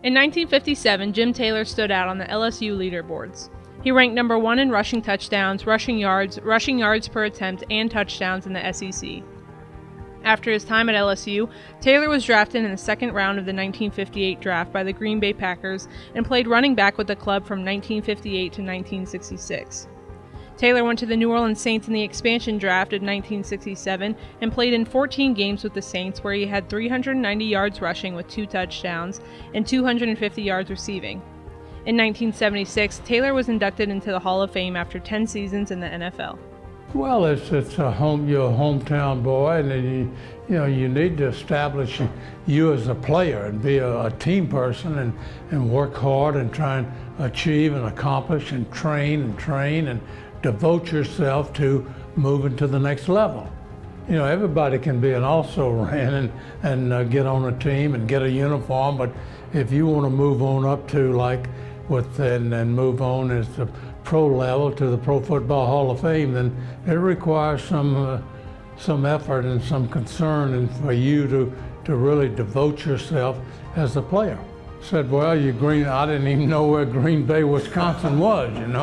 In 1957, Jim Taylor stood out on the LSU leaderboards. He ranked number 1 in rushing touchdowns, rushing yards per attempt, and touchdowns in the SEC. After his time at LSU, Taylor was drafted in the second round of the 1958 draft by the Green Bay Packers and played running back with the club from 1958 to 1966. Taylor went to the New Orleans Saints in the expansion draft of 1967 and played in 14 games with the Saints, where he had 390 yards rushing with 2 touchdowns and 250 yards receiving. In 1976, Taylor was inducted into the Hall of Fame after 10 seasons in the NFL. Well, it's you're a hometown boy, and then you need to establish you as a player and be a team person and work hard and try and achieve and accomplish and train and devote yourself to moving to the next level. Everybody can be an also-ran and get on a team and get a uniform, but if you want to move on up to and move on as the pro level to the Pro Football Hall of Fame, then it requires some effort and some concern, and for you to really devote yourself as a player. Said, well, I didn't even know where Green Bay, Wisconsin was, and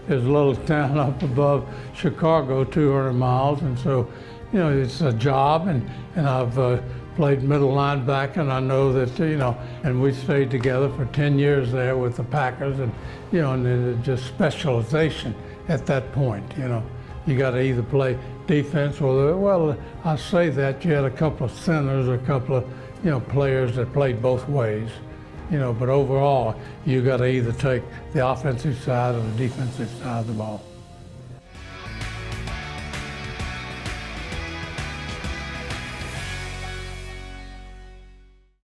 it's a little town up above Chicago, 200 miles, and so, it's a job, and I've played middle linebacker, and I know that, and we stayed together for 10 years there with the Packers, and, and then just specialization at that point, You got to either play defense or, I say that, you had a couple of centers, a couple of, players that played both ways. But overall, you got to either take the offensive side or the defensive side of the ball.